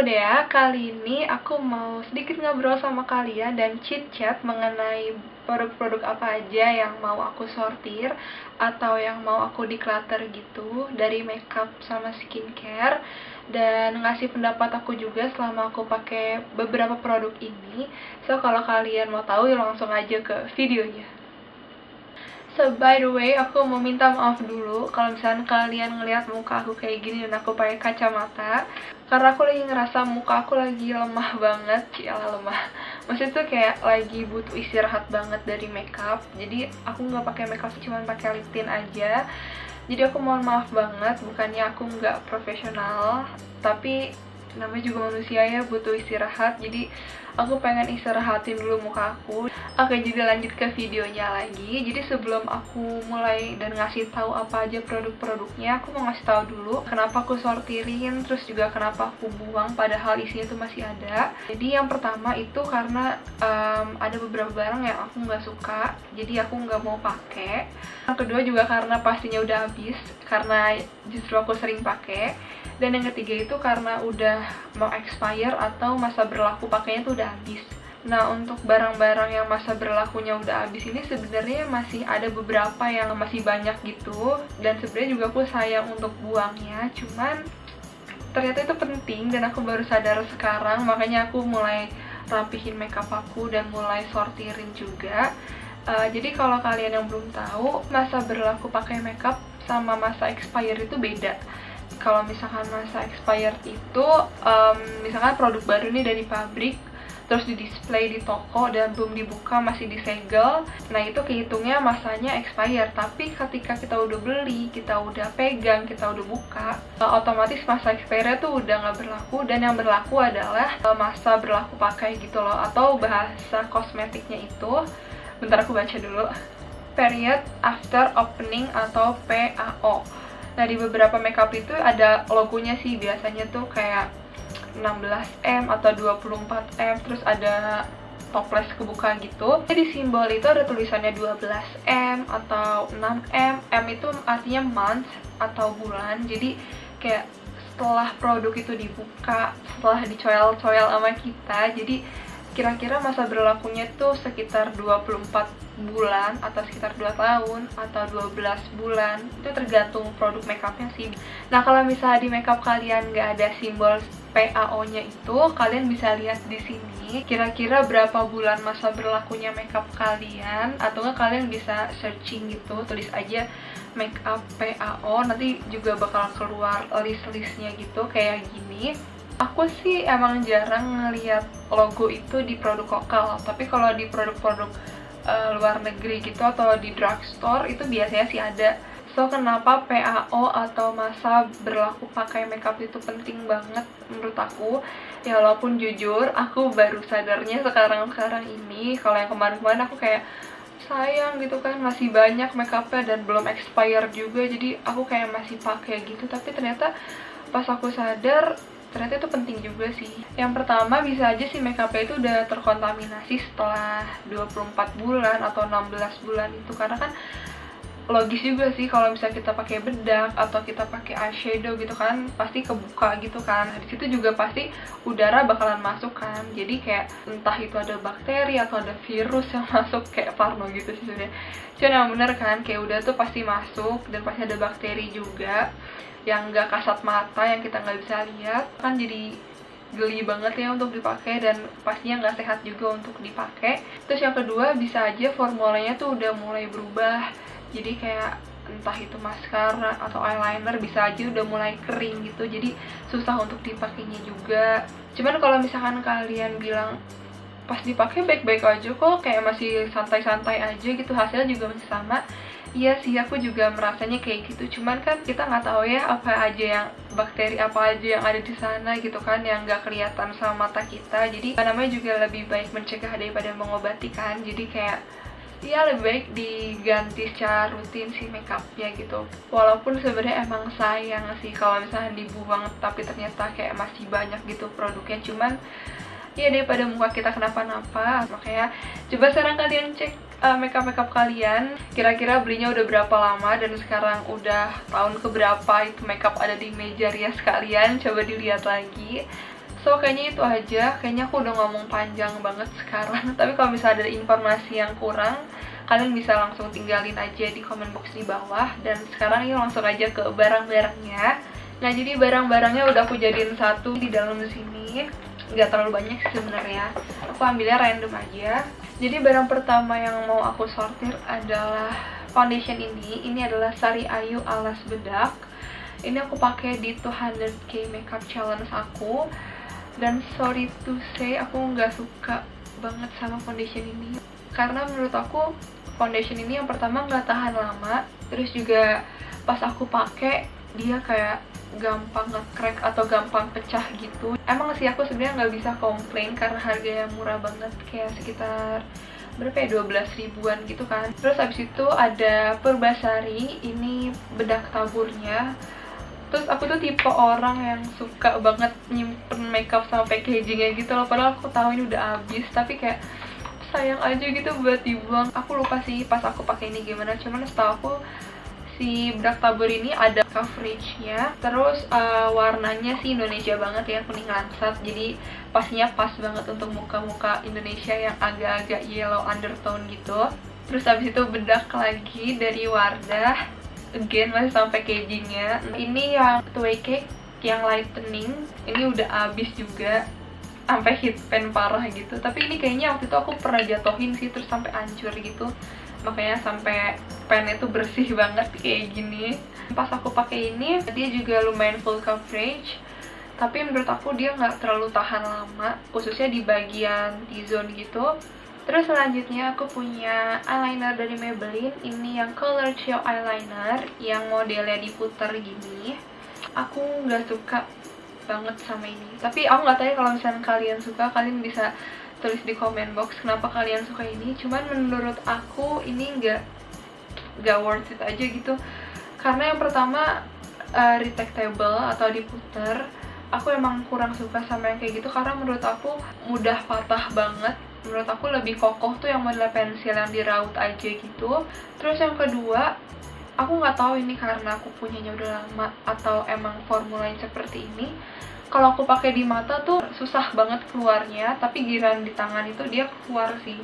Dea, kali ini aku mau sedikit ngobrol sama kalian dan chit-chat mengenai produk-produk apa aja yang mau aku sortir atau yang mau aku declutter gitu dari makeup sama skincare, dan ngasih pendapat aku juga selama aku pakai beberapa produk ini. So kalau kalian mau tahu langsung aja ke videonya. So by the way, aku mau minta maaf dulu kalau misalnya kalian ngelihat muka aku kayak gini dan aku pakai kacamata, karena aku lagi ngerasa muka aku lagi lemah banget. Cialah, lemah, maksudnya tuh kayak lagi butuh istirahat banget dari makeup. Jadi aku nggak pakai makeup, cuma pakai lip tint aja. Jadi aku mohon maaf banget, bukannya aku nggak profesional, tapi namanya juga manusia ya, butuh istirahat. Jadi aku pengen istirahatin dulu muka aku. Oke, jadi lanjut ke videonya lagi. Jadi sebelum aku mulai dan ngasih tahu apa aja produk-produknya, aku mau ngasih tahu dulu kenapa aku sortirin, terus juga kenapa aku buang padahal isinya tuh masih ada. Jadi yang pertama itu karena ada beberapa barang yang aku nggak suka, jadi aku nggak mau pakai. Yang kedua juga karena pastinya udah habis, karena justru aku sering pakai. Dan yang ketiga itu karena udah mau expire atau masa berlaku pakainya tuh udah habis. Nah, untuk barang-barang yang masa berlakunya udah habis ini sebenarnya masih ada beberapa yang masih banyak gitu, dan sebenarnya juga aku sayang untuk buangnya, cuman ternyata itu penting dan aku baru sadar sekarang, makanya aku mulai rapihin makeup aku dan mulai sortirin juga. Jadi kalau kalian yang belum tahu, masa berlaku pakai makeup sama masa expire itu beda. Kalau misalkan masa expired itu misalkan produk baru nih dari pabrik, terus di display di toko dan belum dibuka, masih disegel, nah itu kehitungnya masanya expired. Tapi ketika kita udah beli, kita udah pegang, kita udah buka, otomatis masa expired tuh udah nggak berlaku, dan yang berlaku adalah masa berlaku pakai gitu loh, atau bahasa kosmetiknya itu, bentar aku baca dulu, period after opening atau PAO. Nah, di beberapa makeup itu ada logonya sih, biasanya tuh kayak 16M atau 24M, terus ada toples kebuka gitu. Jadi simbol itu ada tulisannya 12M atau 6M. M itu artinya month atau bulan. Jadi kayak setelah produk itu dibuka, setelah dicoel-coel sama kita, jadi kira-kira masa berlakunya tuh sekitar 24 bulan atau sekitar 2 tahun atau 12 bulan, itu tergantung produk makeupnya sih. Nah, kalau misalnya di makeup kalian nggak ada simbol PAO-nya itu, kalian bisa lihat di sini kira-kira berapa bulan masa berlakunya makeup kalian, atau nggak kalian bisa searching gitu, tulis aja makeup PAO, nanti juga bakal keluar list-listnya gitu kayak gini. Aku sih emang jarang ngeliat logo itu di produk lokal, tapi kalau di produk-produk luar negeri gitu atau di drugstore itu biasanya sih ada. So kenapa PAO atau masa berlaku pakai makeup itu penting banget menurut aku? Ya walaupun jujur aku baru sadarnya sekarang ini. Kalau yang kemarin-kemarin aku kayak sayang gitu kan, masih banyak makeupnya dan belum expired juga, jadi aku kayak masih pakai gitu. Tapi ternyata pas aku sadar, ternyata itu penting juga sih. Yang pertama, bisa aja sih makeupnya itu udah terkontaminasi setelah 24 bulan atau 16 bulan itu, karena kan logis juga sih kalau misalnya kita pakai bedak atau kita pakai eyeshadow gitu kan, pasti kebuka gitu kan. Di situ juga pasti udara bakalan masuk kan, jadi kayak entah itu ada bakteri atau ada virus yang masuk, kayak parno gitu sih sebenarnya. Cuman yang bener kan, kayak udah tuh pasti masuk, dan pasti ada bakteri juga yang nggak kasat mata, yang kita nggak bisa lihat kan, jadi geli banget ya untuk dipakai, dan pastinya nggak sehat juga untuk dipakai. Terus yang kedua, bisa aja formulanya tuh udah mulai berubah, jadi kayak entah itu maskara atau eyeliner bisa aja udah mulai kering gitu, jadi susah untuk dipakainya juga. Cuman kalau misalkan kalian bilang pas dipakai baik-baik aja kok, kayak masih santai-santai aja gitu, hasilnya juga masih sama. Iya sih, aku juga merasanya kayak gitu. Cuman kan kita nggak tahu ya apa aja yang bakteri apa aja yang ada di sana gitu kan, yang nggak kelihatan sama mata kita. Jadi namanya juga lebih baik mencegah daripada mengobati kan. Jadi kayak ya lebih baik diganti secara rutin sih makeupnya gitu. Walaupun sebenarnya emang sayang sih kalau misalnya dibuang tapi ternyata kayak masih banyak gitu produknya. Cuman ya daripada muka kita kenapa-napa, makanya coba sekarang kalian cek makeup kalian, kira-kira belinya udah berapa lama, dan sekarang udah tahun keberapa itu makeup ada di meja rias kalian, coba dilihat lagi. So kayaknya itu aja, kayaknya aku udah ngomong panjang banget sekarang. Tapi kalau misalnya ada informasi yang kurang, kalian bisa langsung tinggalin aja di comment box di bawah. Dan sekarang ini langsung aja ke barang-barangnya. Nah, jadi barang-barangnya udah aku jadiin satu di dalam sini. Nggak terlalu banyak sebenarnya, aku ambilnya random aja. Jadi barang pertama yang mau aku sortir adalah foundation ini adalah Sari Ayu Alas Bedak. Ini aku pakai di 200k makeup challenge aku. Dan sorry to say, aku nggak suka banget sama foundation ini. Karena menurut aku, foundation ini yang pertama nggak tahan lama. Terus juga pas aku pakai, dia kayak gampang nge-crack atau gampang pecah gitu. Emang sih aku sebenarnya nggak bisa komplain karena harganya murah banget, kayak sekitar berapa ya, 12 ribuan gitu kan. Terus abis itu ada Purbasari, ini bedak taburnya. Terus aku tuh tipe orang yang suka banget nyimpen makeup sama packagingnya gitu loh. Padahal aku tahu ini udah habis, tapi kayak sayang aja gitu buat dibuang. Aku lupa sih pas aku pakai ini gimana, cuman setahu aku si bedak tabur ini ada coveragenya. Terus warnanya sih Indonesia banget ya, kuning lansat. Jadi pastinya pas banget untuk muka-muka Indonesia yang agak-agak yellow undertone gitu. Terus habis itu bedak lagi dari Wardah. Again masih sama packagingnya. Ini yang two-way cake yang lightening, ini udah habis juga, sampai hit pen parah gitu. Tapi ini kayaknya waktu itu aku pernah jatohin sih, terus sampai hancur gitu, makanya sampai pennya tuh bersih banget kayak gini. Pas aku pakai ini, dia juga lumayan full coverage, tapi menurut aku dia nggak terlalu tahan lama, khususnya di bagian T-zone gitu. Terus selanjutnya aku punya eyeliner dari Maybelline. Ini yang Color Show Eyeliner yang modelnya diputer gini. Aku nggak suka banget sama ini. Tapi aku nggak tahu ya, kalau misalnya kalian suka, kalian bisa tulis di comment box kenapa kalian suka ini. Cuman menurut aku ini nggak worth it aja gitu. Karena yang pertama retractable atau diputer. Aku emang kurang suka sama yang kayak gitu karena menurut aku mudah patah banget. Menurut aku lebih kokoh tuh yang model pensil yang diraut aja gitu. Terus yang kedua, aku nggak tahu ini karena aku punyanya udah lama atau emang formulanya seperti ini. Kalau aku pakai di mata tuh susah banget keluarnya, tapi giliran di tangan itu dia keluar sih.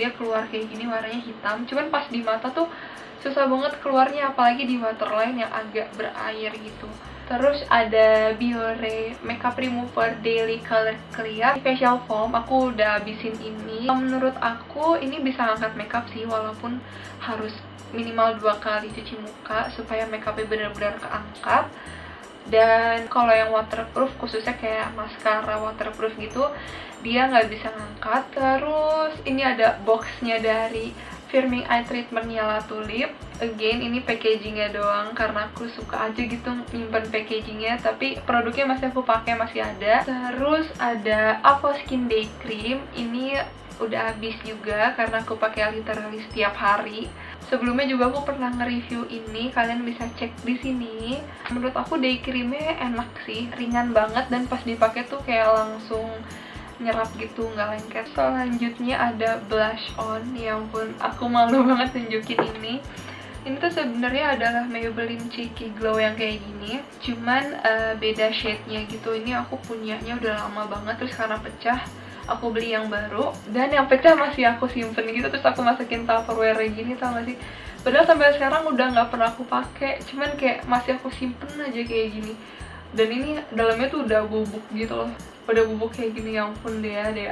Dia keluar kayak gini, warnanya hitam. Cuman pas di mata tuh susah banget keluarnya, apalagi di waterline yang agak berair gitu. Terus ada Biore Makeup Remover Daily Color Clear Facial Foam. Aku udah habisin ini. Menurut aku ini bisa ngangkat makeup sih, walaupun harus minimal 2 kali cuci muka supaya makeupnya benar-benar keangkat. Dan kalau yang waterproof, khususnya kayak maskara waterproof gitu, dia nggak bisa ngangkat. Terus ini ada boxnya dari Firming Eye Treatmentnya La Tulip. Again, ini packagingnya doang karena aku suka aja gitu nyimpen packagingnya, tapi produknya masih aku pakai, masih ada. Terus ada Avo Skin Day Cream. Ini udah habis juga karena aku pakai literally setiap hari. Sebelumnya juga aku pernah nge-review ini, kalian bisa cek di sini. Menurut aku day creamnya enak sih, ringan banget dan pas dipakai tuh kayak langsung nyerap gitu, nggak lengket. Selanjutnya ada blush on. Ya ampun, aku malu banget tunjukin ini. Ini tuh sebenarnya adalah Maybelline Cheeky Glow yang kayak gini, cuman beda shade-nya gitu. Ini aku punyanya udah lama banget, terus karena pecah aku beli yang baru, dan yang pecah masih aku simpen gitu, terus aku masukin tupperware gini, tau gak sih? Padahal sampai sekarang udah nggak pernah aku pakai, cuman kayak masih aku simpen aja kayak gini. Dan ini dalamnya tuh udah bubuk gitu loh, udah bubuk kayak gini, ya ampun deh.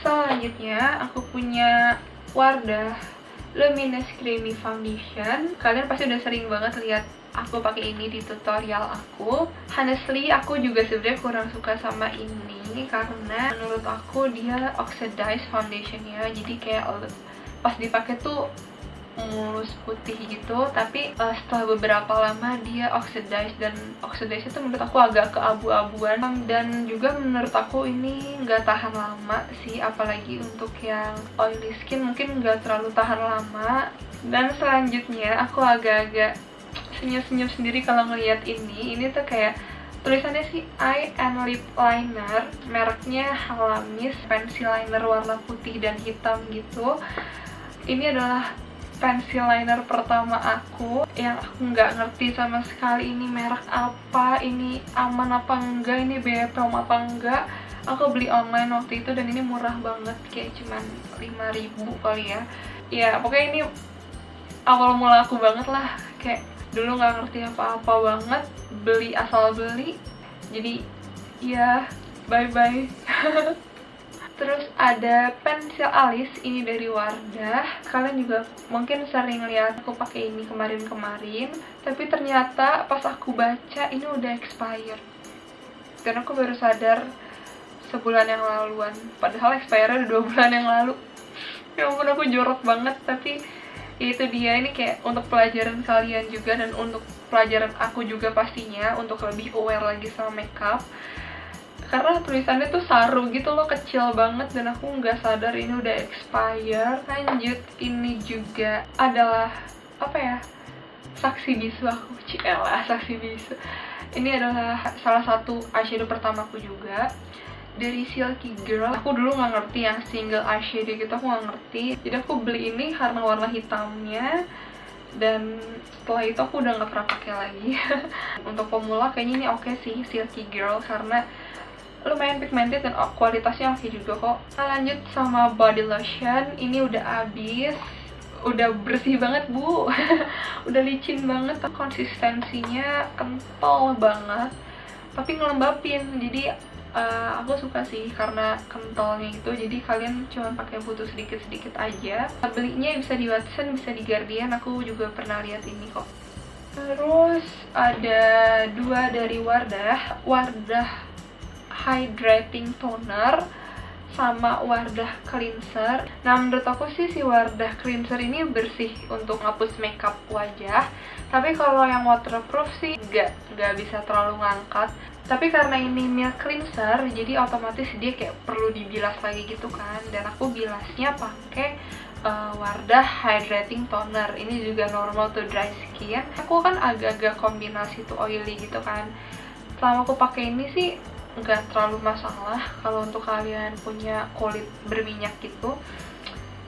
Selanjutnya aku punya Wardah Luminous Creamy Foundation. Kalian pasti udah sering banget lihat aku pakai ini di tutorial aku. Honestly, aku juga sebenarnya kurang suka sama ini karena menurut aku dia oxidized foundationnya, jadi kayak pas dipakai tuh mulus putih gitu, tapi setelah beberapa lama dia oxidized, dan oxidized itu menurut aku agak keabu-abuan, dan juga menurut aku ini nggak tahan lama sih, apalagi untuk yang oily skin mungkin nggak terlalu tahan lama. Dan selanjutnya aku agak-agak senyum-senyum sendiri kalau ngeliat ini tuh kayak tulisannya sih eye and lip liner, mereknya Halamis, pencil liner warna putih dan hitam gitu. Ini adalah pencil liner pertama aku yang aku nggak ngerti sama sekali ini merek apa, ini aman apa enggak, ini BPOM apa enggak. Aku beli online waktu itu dan ini murah banget, kayak cuman 5.000 kali ya. Ya pokoknya ini awal mula aku banget lah, kayak dulu nggak ngerti apa-apa banget, beli asal beli. Jadi ya bye bye. Terus ada pensil alis, ini dari Wardah. Kalian juga mungkin sering lihat aku pakai ini kemarin-kemarin, tapi ternyata pas aku baca ini udah expired. Dan aku baru sadar sebulan yang laluan, padahal expire udah 2 bulan yang lalu. Ya ampun, aku jorok banget. Tapi ya itu dia, ini kayak untuk pelajaran kalian juga dan untuk pelajaran aku juga pastinya, untuk lebih aware lagi sama makeup. Karena tulisannya tuh saru gitu loh, kecil banget, dan aku nggak sadar ini udah expired. Lanjut, ini juga adalah apa ya, saksi bisu aku, cielah saksi bisu. Ini adalah salah satu eyeshadow pertamaku juga, dari Silky Girl. Aku dulu nggak ngerti yang single eyeshadow gitu, aku nggak ngerti. Jadi aku beli ini karena warna hitamnya, dan setelah itu aku udah nggak pernah pakai lagi. Untuk pemula kayaknya ini oke sih, Silky Girl, karena lumayan pigmented dan kualitasnya oke juga kok. Nah, lanjut sama body lotion. Ini udah habis, udah bersih banget bu. Udah licin banget, konsistensinya kental banget tapi ngelembapin. Jadi aku suka sih karena kentalnya itu, jadi kalian cuma pakai butuh sedikit-sedikit aja. Belinya bisa di Watson, bisa di Guardian, aku juga pernah lihat ini kok. Terus ada 2 dari Wardah Hydrating Toner sama Wardah Cleanser. Nah, menurut aku sih si Wardah Cleanser ini bersih untuk ngapus makeup wajah, tapi kalau yang waterproof sih nggak bisa terlalu ngangkat. Tapi karena ini milk cleanser, jadi otomatis dia kayak perlu dibilas lagi gitu kan, dan aku bilasnya pakai Wardah Hydrating Toner. Ini juga normal to dry skin. Aku kan agak-agak kombinasi tuh oily gitu kan. Selama aku pakai ini sih nggak terlalu masalah kalau untuk kalian punya kulit berminyak gitu.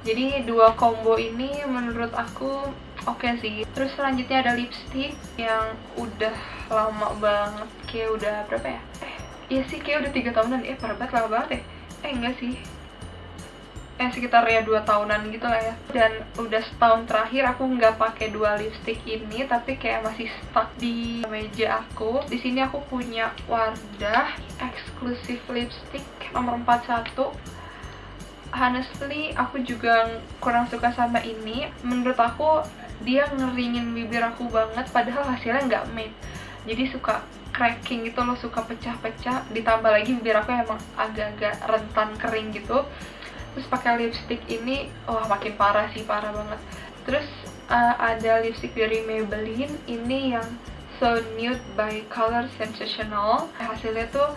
Jadi 2 combo ini menurut aku oke sih. Terus selanjutnya ada lipstick yang udah lama banget, kayak udah berapa ya? Iya sih, kayak udah 3 tahunan. Parah banget, lama banget deh. Enggak sih, sekitar ya 2 tahunan gitu lah ya. Dan udah setahun terakhir aku nggak pakai 2 lipstick ini, tapi kayak masih stuck di meja aku. Di sini aku punya Wardah Exclusive Lipstick nomor 41. Honestly, aku juga kurang suka sama ini. Menurut aku dia ngeringin bibir aku banget, padahal hasilnya nggak matte. Jadi suka cracking gitu loh, suka pecah-pecah. Ditambah lagi bibir aku emang agak-agak rentan kering gitu. Terus pakai lipstick ini, wah makin parah sih, parah banget. Terus ada lipstick dari Maybelline, ini yang So Nude by Color Sensational. Hasilnya tuh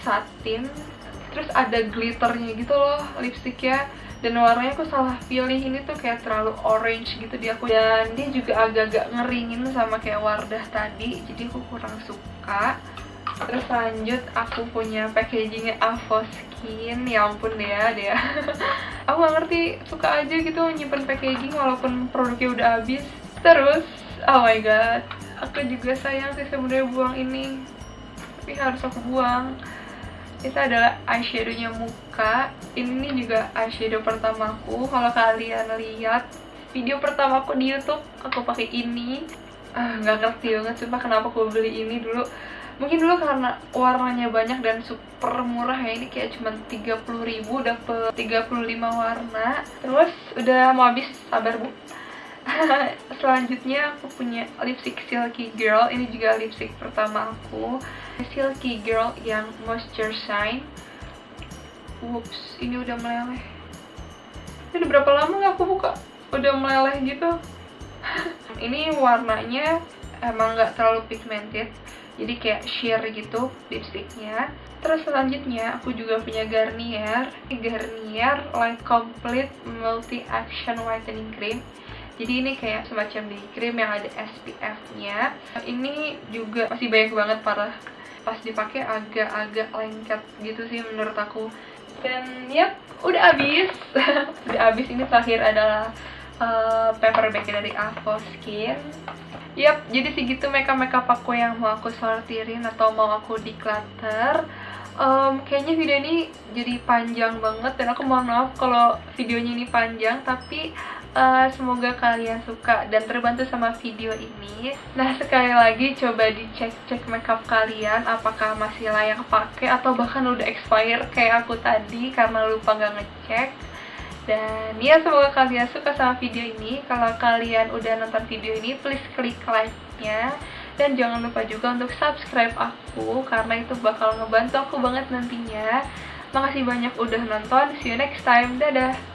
satin, terus ada glitternya gitu loh lipsticknya, dan warnanya aku salah pilih. Ini tuh kayak terlalu orange gitu di aku, dan dia juga agak-agak ngeringin sama kayak Wardah tadi, jadi aku kurang suka. Terus lanjut, aku punya packagingnya Avoskin. Ya ampun deh ya. Aku gak ngerti, suka aja gitu nyimpen packaging walaupun produknya udah habis. Terus, oh my god, aku juga sayang sih sebenarnya buang ini, tapi harus aku buang. Itu adalah eyeshadownya Muka. Ini juga eyeshadow pertamaku. Kalau kalian lihat video pertamaku di YouTube, aku pakai ini. Nggak ngerti banget sumpah kenapa aku beli ini dulu. Mungkin dulu karena warnanya banyak dan super murah ya. Ini kayak cuma 30.000 dapet 35 warna. Terus udah mau habis, sabar bu. Selanjutnya aku punya lipstick Silky Girl. Ini juga lipstick pertama aku, Silky Girl yang Moisture Shine. Whoops, ini udah meleleh. Ini udah berapa lama gak aku buka, udah meleleh gitu. Ini warnanya emang gak terlalu pigmented, jadi kayak sheer gitu lipsticknya. Terus selanjutnya aku juga punya Garnier Light Complete Multi Action Whitening Cream. Jadi ini kayak semacam BB cream yang ada SPF-nya. Ini juga masih banyak banget, parah. Pas dipakai agak-agak lengket gitu sih menurut aku. Dan yap, udah habis. Udah habis. Ini terakhir adalah paper bag dari Avo Skin. Yap, jadi segitu makeup aku yang mau aku sortirin atau mau aku declutter. Kayaknya video ini jadi panjang banget dan aku mohon maaf kalau videonya ini panjang, tapi semoga kalian suka dan terbantu sama video ini. Nah, sekali lagi coba dicek makeup kalian apakah masih layak pakai atau bahkan udah expire kayak aku tadi karena lupa nggak ngecek. Dan ya, semoga kalian suka sama video ini. Kalau kalian udah nonton video ini, please klik like-nya. Dan jangan lupa juga untuk subscribe aku, karena itu bakal ngebantu aku banget nantinya. Makasih banyak udah nonton, see you next time, dadah!